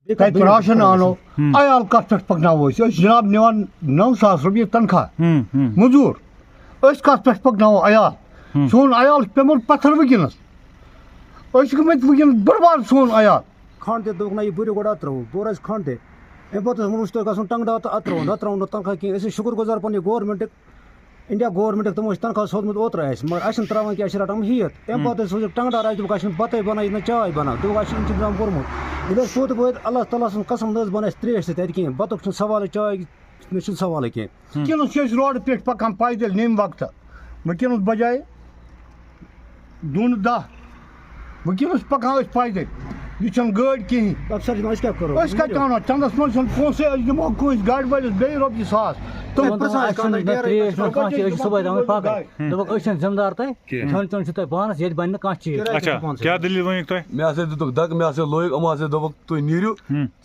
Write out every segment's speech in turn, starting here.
تتہِ راشن آنو عیال کتھ پٮ۪ٹھ پکناوو أسۍ جناب نِوان 9,000 رۄپیہِ تنخواہ موٚزوٗر أسۍ کتھ پٮ۪ٹھ پکناوو عیال سون عیال چھُ پیوٚمُت پتھر وٕنکیٚنس أسۍ چھِ گٔمٕتۍ وٕنکیٚنس برباد سون عیال کھنٛڈ تہِ دوٚپُکھ نہ یہِ بٔرِو گۄڈٕ اَتھ ترٛٲوو بوٚر اَسہِ کھنٛڈ تہِ اَمہِ پَتہٕ ووٚنُس تۄہہِ گژھُن ٹنٛگڑا تہٕ اَتھ ترٛاوُن نَتہٕ ترٛاوُن نہٕ تنخواہ کینٛہہ أسۍ چھِ شُکُر گُزار پنٛنہِ گورمٮ۪نٛٹُک اِنڈیا گورمٮ۪نٛٹُک تِمو چھِ تنخواہ سوٗزمُت اوترٕ اَسہِ مگر اَسہِ چھِنہٕ ترٛاوان کینٛہہ اَسہِ چھِ رَٹان ہیٚتھ اَمہِ پَتہٕ سوٗزِکھ ٹنٛگڑا اَسہِ دوٚپُکھ اَسہِ چھِنہٕ بَتَے بَنان یہِ نہٕ چاے بَنان دوٚپُکھ اَسہِ چھُ اِنتظام کوٚرمُت ییٚلہِ أسۍ توٚت وٲتۍ اللہ تعالیٰ سُنٛد قسم نہ حظ بَنہِ اَسہِ ترٛیش تہِ تَتہِ کِہیٖنۍ بَتُک چھُنہٕ سوالٕے چاے نہ چھُنہٕ سوالٕے کینٛہہ وٕنکیٚنس چھِ أسۍ روڈٕ پٮ۪ٹھ پکان پایدٔلۍ نٮ۪مہِ وقتہٕ وٕنکیٚنس بجاے 10 وٕنکیٚنس پکان أسۍ پایدٔلۍ یہِ چھنہٕ گٲڑۍ کِہیٖنۍ افسر جِناب أسۍ کیٛاہ کَرو أسۍ کَتہِ اَنو چندس منٛز چھِنہٕ پونٛسے أسۍ دِمو کٲنٛسہِ گاڑِ وٲلِس بیٚیہِ رۄپیہِ ساس کیا دلیل ؤنِکھ تۄہہِ مےٚ ہسا دِتُکھ دَکہٕ مےٚ ہسا لویُکھ یِمو ہسا دوٚپُکھ تُہۍ نیٖرِو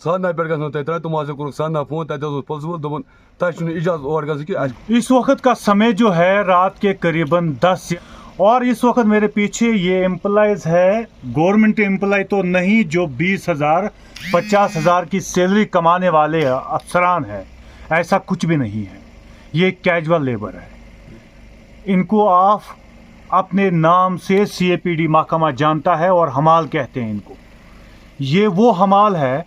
سادنا پٮ۪ٹھ گژھنو تۄہہِ ترٛاوِ تِمو ہسا کوٚرُکھ سادنا فون تَتہِ حظ اوس پُلسہٕ وول دوٚپُن تۄہہِ چھُنہٕ اِجازت اور گژھُن کینٛہہ اس وقت کا سمے جو ہے رات کے قریباً 10 اور اس وقت میرے پیچھے یہ امپلائیز ہے گورنمنٹ امپلائی تو نہیں جو 20,000 50,000 کی سیلری کمانے والے افسران ہیں ایسا کچھ بھی نہیں ہے یہ کیجول لیبر ہے ان کو آپ اپنے نام سے CAPD محکمہ جانتا ہے اور حمال کہتے ہیں ان کو یہ وہ حمال ہے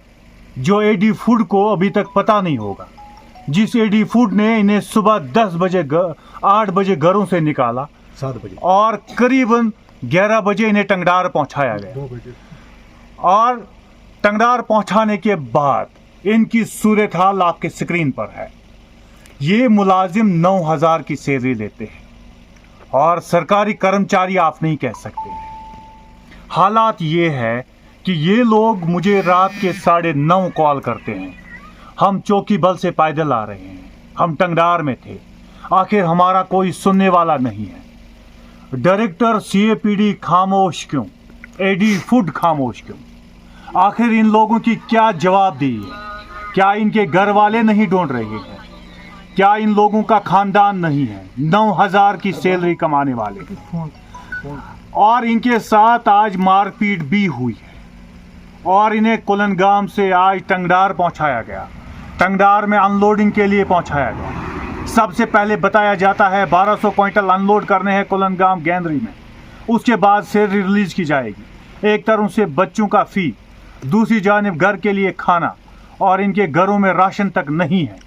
جو AD فوڈ کو ابھی تک پتہ نہیں ہوگا جس AD فوڈ نے انہیں صبح 8 بجے گھروں سے نکالا 7 بجے اور قریباً 11 بجے انہیں ٹنگڈار پہنچایا گیا اور ٹنگڈار پہنچانے کے بعد ان کی صورتحال آپ کے اسکرین پر ہے یہ ملازم 9,000 کی سیلری لیتے ہیں اور سرکاری کرمچاری آپ نہیں کہہ سکتے حالات یہ ہے کہ یہ لوگ مجھے رات کے 9:30 کال کرتے ہیں ہم چوکی بل سے پیدل آ رہے ہیں ہم ٹنگڈار میں تھے آخر ہمارا کوئی سننے والا نہیں ہے ڈائریکٹر CAPD خاموش کیوں AD فوڈ خاموش کیوں آخر ان لوگوں کی کیا جواب دی ہے کیا ان کے گھر والے نہیں ڈھونڈ رہے ہیں کیا ان لوگوں کا خاندان نہیں ہے 9,000 کی سیلری کمانے والے اور ان کے ساتھ آج مار پیٹ بھی ہوئی ہے اور انہیں کولنگام سے آج ٹنگڈار پہنچایا گیا ٹنگڈار میں ان لوڈنگ کے لیے پہنچایا گیا سب سے پہلے بتایا جاتا ہے 1200 کوئنٹل ان لوڈ کرنے ہیں کولنگام گیندری میں اس کے بعد سیلری ریلیز کی جائے گی ایک طرح سے بچوں کا فی دوسری جانب گھر کے لیے کھانا اور ان کے گھروں میں راشن تک نہیں ہے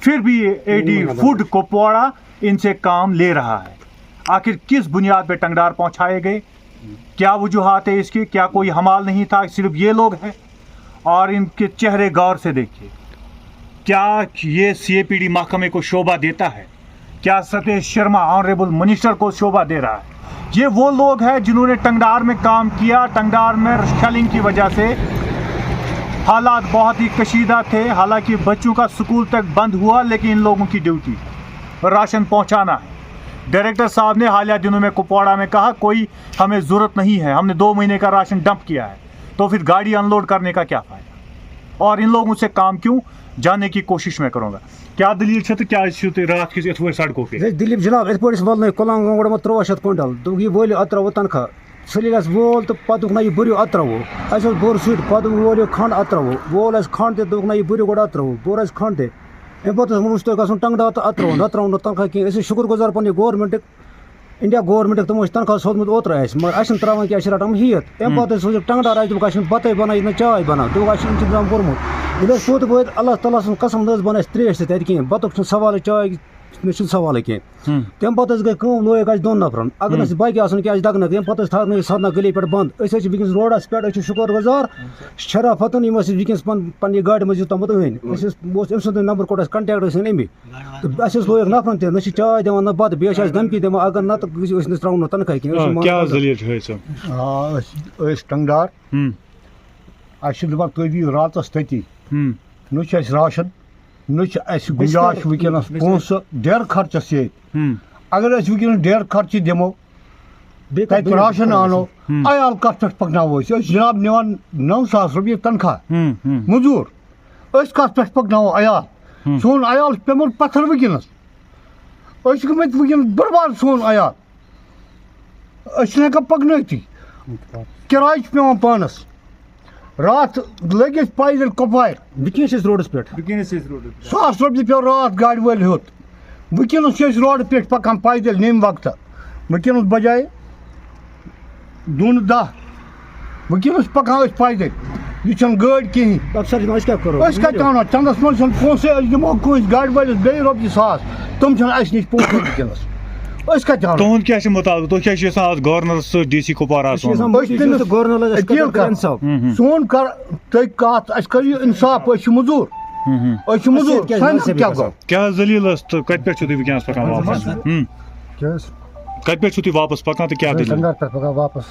پھر بھی AD فوڈ کپواڑہ ان سے کام لے رہا ہے آخر کس بنیاد پہ ٹنگڈار پہنچائے گئے کیا وجوہات ہے اس کی کیا کوئی حمال نہیں تھا صرف یہ لوگ ہیں اور ان کے چہرے غور سے دیکھیے کیا یہ CAPD محکمے کو شعبہ دیتا ہے کیا ستیش شرما آنریبل منسٹر کو شعبہ دے رہا ہے یہ وہ لوگ ہیں جنہوں نے ٹنگڈار میں کام کیا ٹنگڈار میں شیلنگ کی وجہ سے حالات بہت ہی کشیدہ تھے حالانکہ بچوں کا سکول تک بند ہوا لیکن ان لوگوں کی ڈیوٹی راشن پہنچانا ہے ڈائریکٹر صاحب نے حالیہ دنوں میں کپواڑہ میں کہا کوئی ہمیں ضرورت نہیں ہے ہم نے 2 مہینے کا راشن ڈمپ کیا ہے تو پھر گاڑی ان لوڈ کرنے کا کیا فائدہ اور ان لوگوں سے کام کیوں جاننے کی کوشش میں کروں گا کیا دلیل ہے تو کیا رات کس اتوار سڑکوں پہ دلیپ جناب اتھ پٲٹھۍ وول کۄلگام گۄڈٕ 1300 کوینٹل دوٚپُکھ یہِ وٲلِو اَتھ ترٛاوو تنخواہ سُہ ییٚلہِ اَسہِ وول تہٕ پَتہٕ دوٚپُکھ نہ یہِ بٔرِو اَتھ ترٛاوو اَسہِ اوس بوٚر سُہ تہِ پَتہٕ دوٚپُکھ وٲلِو کھنٛڈ اَتھ ترٛاوو وول اَسہِ کھنٛڈ تہِ دوٚپُکھ نہ یہِ بٔرِو گۄڈٕ اَتھ ترٛاوو بوٚر اَسہِ کھنٛڈ تہِ اَمہِ پَتہٕ ووٚنُس تۄہہِ گژھُن ٹنٛگڑا تہٕ اَتھ ترٛاوُن نَتہٕ ترٛاوُن نہٕ تنخواہ کینٛہہ أسۍ چھِ شُکُر گُزار پنٛنہِ گورمٮ۪نٛٹُک اِنڈیا گورمٮ۪نٛٹُک تِمو چھِ تنخواہ سوٗزمُت اوترٕ اَسہِ مگر اَسہِ چھِنہٕ ترٛاوان کینٛہہ اَسہِ چھِ رَٹان ہیٚتھ اَمہِ پَتہٕ سوٗزِکھ ٹنٛگڑا اَسہِ دوٚپُکھ اَسہِ چھِنہٕ بَتَے بَنان یہِ نہٕ چاے بَنان دوٚپُکھ اَسہِ چھُ اِنتظام کوٚرمُت ییٚلہِ أسۍ توٚت وٲتۍ اللہ تعالیٰ سٕنٛز قسم نہ حظ بَنہِ اَسہِ ترٛیش تہِ تَتہِ کِہیٖنۍ بَتُک چھُنہٕ سوالٕے چاے نہ چھُنہٕ سوالٕے کینٛہہ تَمہِ پَتہٕ حظ گٔے کٲم لویُکھ اَسہِ 2 نفرَن اگر أسۍ باقٕے آسان کینٛہہ اَسہِ دَگنَکھ تَمہِ پَتہٕ ٲسۍ تھاونٲیِکھ سادنا گلی پٮ۪ٹھ بنٛد أسۍ حظ چھِ وٕنکٮ۪نَس روڈَس پٮ۪ٹھ أسۍ چھِ شُکُر گُزار شرافتن یِم ٲسۍ وٕنکٮ۪نَس پنٛنہِ گاڑِ منٛز یوٚتامَتھ أنۍ أسۍ اوس أمۍ سُنٛدُے نمبر کوٚڑ اَسہِ کنٹیکٹ ٲسۍ أمۍ تہٕ اَسہِ حظ لویُکھ نفرَن تہِ نہ چھِ چاے دِوان نہ بَتہٕ بیٚیہِ چھِ اَسہِ دھمکی دِوان اگر نَتہٕ أسۍ نہٕ ترٛاوُن نہٕ تنخواہ کینٛہہ أسۍ ٹنٛگڈار اَسہِ چھِ دَپان تُہۍ دِیِو راتَس تٔتی نہ چھِ اَسہِ راشن نہ چھِ اَسہِ گُنجاش وٕنکٮ۪نَس پونٛسہٕ ڈیرٕ خرچَس ییٚتہِ اگر أسۍ وٕنکٮ۪نَس ڈیرٕ خرچہِ دِمو تَتہِ راشن آنو عیال کتھ پٮ۪ٹھ پکناوو أسۍ چھِ جناب نِوان 9,000 رۄپیہِ تنخواہ موٚزوٗر أسۍ کتھ پٮ۪ٹھ پکناوو عیال سون عیال چھُ پیوٚمُت پتھر وٕنکٮ۪نس أسۍ چھِ گٔمٕتۍ وٕنکٮ۪نس برباد سون عیال أسۍ چھِنہٕ ہٮ۪کان پکنٲوتھٕے کِراے چھِ پیوان پانس رات لگی پیدل کپوار وٕنکٮ۪نس روڈس پٮ۪ٹھ 1,000 رۄپیہِ پیٚو رات گاڑِ وٲلۍ ہیوٚت وٕنکٮ۪نس چھِ أسۍ روڈٕ پٮ۪ٹھ پکان پیدل نٮ۪مہِ وقتہٕ وٕنکٮ۪نس بجاے 2:10 وٕنکٮ۪نس پکان أسۍ پیدل یہِ چھنہٕ گٲڑۍ کِہیٖنۍ افسر جناب أسۍ کیٛاہ کرو أسۍ کتہِ اَنو چندس منٛز چھنہٕ پونٛسے أسۍ دِمو کٲنٛسہِ گاڑِ وٲلِس بیٚیہِ رۄپیہِ 1,000 تِم چھنہٕ اَسہِ نِش پونٛسے وٕنکٮ۪نس أسۍ کتہِ اَنو تُہُنٛد کیٛاہ چھُ مُطالبہٕ تُہۍ کیٛاہ چھِو یژھان آز گورنر سۭتۍ D C Kupwara governor appeal کران سون کر تُہۍ کتھ اَسہِ کٔرِو اِنصاف أسۍ چھِ موٚزوٗر أسۍ چھِ موٚزوٗر سانہِ کیٛاہ گوٚو کیٛاہ دٔلیٖل ٲس تہٕ کتہِ پٮ۪ٹھ چھِو تُہۍ وٕنکٮ۪نس پکان واپس کتہِ پٮ۪ٹھ چھِو تُہۍ واپس پکان تہٕ کیٛاہ دٔلیٖل ٹنگار پٮ۪ٹھ پکان واپس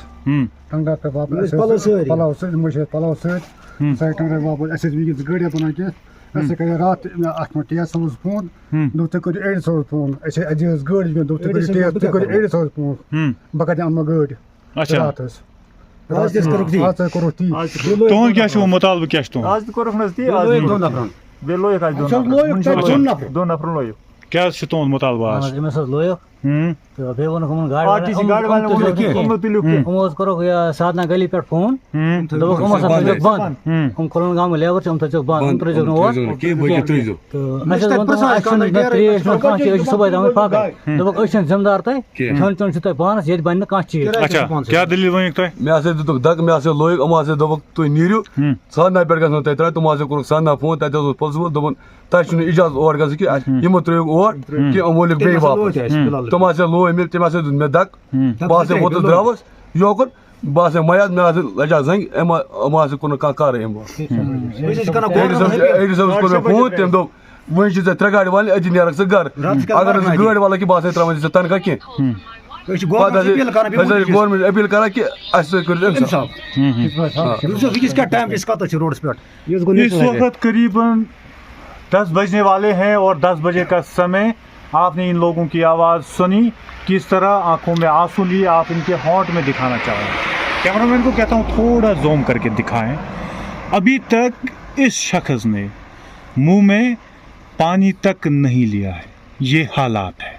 ٹنگار پٮ۪ٹھ واپس پلو سۭتۍ پلو سۭتۍ یِمو چھِ پلو سۭتۍ سۄ ٹنگار واپس اَسہِ ٲسۍ وٕنکٮ۪س گٲڑۍ بنان کینٛہہ اَسہِ کَرے راتھ اَتھ منٛز ٹیس صٲبس فون دوٚپ تُہۍ کٔرِو ایڈِ صٲبس فون اَسہِ ٲس گٲڑۍ دوٚپ تُہۍ کٔرِو ٹیس تُہۍ کٔرِو ایڈِ صٲبس فون بہٕ کَتہِ اَنہٕ گٲڑۍ اچھا راتھ ٲس آز کوٚرُکھ تی تُہُنٛد کیٛاہ چھُ مُطالبہٕ کیٛاہ چھُ تُہُنٛد آز تہِ کوٚرُکھ نہٕ حظ تی آز بیٚیہِ لویُکھ اَسہِ لویُکھ تَتہِ ژۄن نفرن. دۄن نفرن لویُکھ کیٛاہ حظ چھُ تُہُنٛد مُطالبہٕ آز أمِس حظ لویُکھ تہٕ بیٚیہِ ووٚنُکھ یِمن آر ٹی سی گاڑِ والٮ۪ن ووٚنُکھ یِم مہٕ تُلِو کینٛہہ یِمو حظ کوٚرُکھ یہِ سادنا گلی پٮ۪ٹھ فون دوٚپُکھ یِمو ہسا تھٲیزیٚکھ بنٛد یِم کُلن گامٕکۍ لیبر چھِ یِم تھٲیزیٚکھ بنٛد یِم ترٛٲیزیٚکھ نہٕ اور تہٕ اَسہِ حظ ووٚن تِمن اَسہِ چھُنہٕ نہ ترٛیش نہ کانٛہہ چیٖز أسۍ چھِ صُبحٲے تامَتھ پکان دوٚپُکھ أسۍ چھِنہٕ ذِمہٕ دار تۄہہِ کھیوٚن چیوٚن چھُ تۄہہِ پانس ییٚتہِ بنہِ نہٕ کانٛہہ چیٖز اچھا کیٛاہ دٔلیٖل ؤنِکھ تۄہہِ مےٚ ہسا دِتُکھ دَکہٕ مےٚ ہسا لویُکھ یِمو ہسا دوٚپُکھ تُہۍ نیٖرِو سادنا پٮ۪ٹھ گژھنو تۄہہِ ترٛٲوِتھ تِمو ہسا کوٚرُکھ سادنا فون تَتہِ حظ اوس پُلسہٕ وول دوٚپُن تۄہہِ چھُنہٕ اِجازت اور گژھُن کینٛہہ یِمو ترٛٲوِکھ اور کہِ یِم وٲلِکھ بیٚیہِ واپس تِم ہسا لوے مےٚ تٔمۍ ہسا دیُت مےٚ دَکہٕ بہٕ ہسا ووتُس درٛاوُس یوکُن بہٕ ہسا مَیاس مےٚ ہسا لجاو زنٛگہِ یِمو ہسا کوٚر نہٕ کانٛہہ کارٕے اَمہِ برونٛہہ ایڈی صٲبَس کوٚر مےٚ فون تٔمۍ دوٚپ وۄنۍ چھِ ژےٚ 3 گاڑِ والنہِ أتی نیرَکھ ژٕ گرٕ اگر نہٕ ژٕ گٲڑۍ والکھ کہِ بہٕ ہسا ترٛاوَے ژےٚ تنخواہ کینٛہہ پتہٕ ہسا چھِ گورمٮ۪نٹ أپیٖل کران کہِ اَسہِ سۭتۍ کٔرِو اِنصاف وٕنکٮ۪س کیٛاہ ٹایم أسۍ کَتَس چھِ روڈس پٮ۪ٹھ اس وقت قریباً 10 بجنے والے ہیں اور 10 بجے کا سمے آپ نے ان لوگوں کی آواز سنی کس طرح آنکھوں میں آنسو لیے آپ ان کے ہونٹ میں دکھانا چاہ رہے ہیں کیمرہ مین کو کہتا ہوں تھوڑا زوم کر کے دکھائیں ابھی تک اس شخص نے منہ میں پانی تک نہیں لیا ہے یہ حالات ہے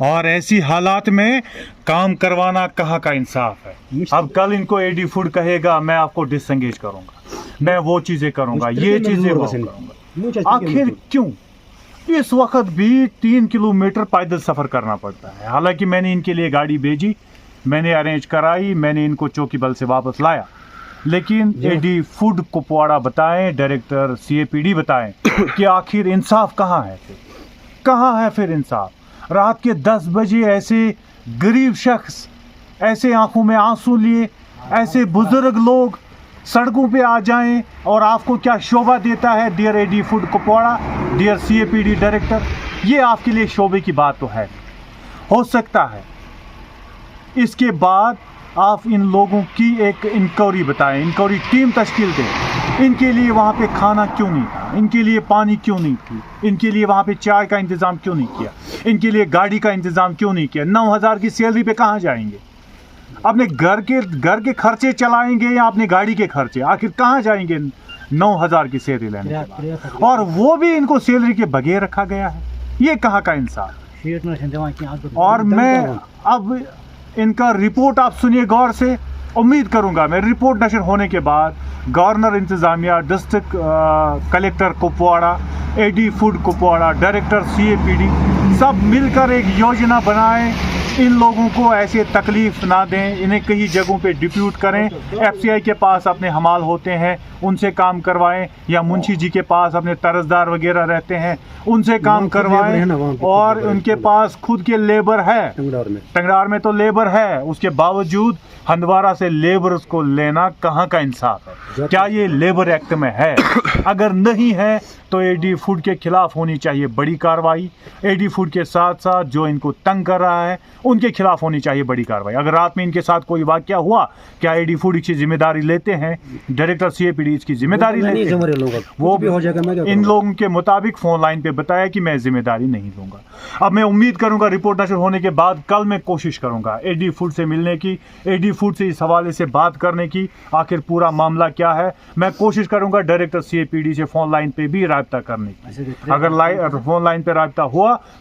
اور ایسی حالات میں کام کروانا کہاں کا انصاف ہے اب کل ان کو ایڈی فوڈ کہے گا میں آپ کو ڈس انگیج کروں گا میں وہ چیزیں کروں گا یہ چیزیں وہ کروں گا آخر کیوں اس وقت بھی 3 کلومیٹر پیدل سفر کرنا پڑتا ہے حالانکہ میں نے ان کے لیے گاڑی بھیجی میں نے ارینج کرائی میں نے ان کو چوکی بل سے واپس لایا لیکن اے ڈی فوڈ کپواڑہ بتائیں ڈائریکٹر CAPD بتائیں کہ آخر انصاف کہاں ہے پھر انصاف رات کے 10 بجے ایسے غریب شخص ایسے آنکھوں میں آنسو لیے ایسے بزرگ لوگ سڑکوں پہ آ جائیں اور آپ کو کیا شعبہ دیتا ہے dear A D food Kupwara dear CAPD director یہ آپ کے لیے شعبے کی بات تو ہے ہو سکتا ہے اس کے بعد آپ ان لوگوں کی ایک انکوائری بتائیں انکوائری ٹیم تشکیل دیں ان کے لیے وہاں پہ کھانا کیوں نہیں تھا ان کے لیے پانی کیوں نہیں کی ان کے لیے وہاں پہ چائے کا انتظام کیوں نہیں کیا ان کے لیے گاڑی کا انتظام کیوں نہیں کیا 9,000 کی سیلری پہ کہاں جائیں گے اپنے گھر کے خرچے چلائیں گے یا اپنی گاڑی کے خرچے آخر کہاں جائیں گے 9,000 کی سیلری لینے کے بعد اور وہ بھی ان کو سیلری کے بغیر رکھا گیا ہے یہ کہاں کا انصاف اور میں اب ان کا رپورٹ آپ سنیے غور سے امید کروں گا میں رپورٹ نشر ہونے کے بعد گورنر انتظامیہ district collector Kupwara A D food Kupwara director CAPD سب مل کر ایک یوجنا بنائیں ان لوگوں کو ایسے تکلیف نہ دیں انہیں کئی جگہوں پہ ڈپیوٹ کریں FCI کے پاس اپنے حمال ہوتے ہیں ان سے کام کروائیں یا منشی جی کے پاس اپنے طرزدار وغیرہ رہتے ہیں ان سے کام کروائیں اور ان کے پاس خود کے لیبر ہے ٹنگڑار میں تو لیبر ہے اس کے باوجود ہندوارہ سے لیبرز کو لینا کہاں کا انصاف ہے کیا یہ لیبر ایکٹ میں ہے اگر نہیں ہے تو اے ڈی فوڈ کے خلاف ہونی چاہیے بڑی کارروائی اے ڈی فوڈ کے ساتھ ساتھ جو ان کو تنگ کر رہا ہے ان کے خلاف ہونی چاہیے بڑی کارروائی اگر رات میں ان کے ساتھ کوئی واقعہ ہوا کیا اے ڈی فوڈ اس کی ذمہ داری لیتے ہیں ڈائریکٹر CAPD اس کی ذمہ داری لیتے ہیں وہ ان لوگوں کے مطابق فون لائن پہ بتایا کہ میں ذمہ داری نہیں لوں گا اب میں امید کروں گا رپورٹ نشر ہونے کے بعد کل میں کوشش کروں گا اے ڈی فوڈ سے ملنے کی اے ڈی فوڈ سے اس حوالے سے بات کرنے کی آخر پورا معاملہ کیا ہے میں کوشش کروں گا ڈائریکٹر CAPD سے فون لائن پہ بھی رابطہ کرنے کی اگر فون لائن پہ رابطہ ہوا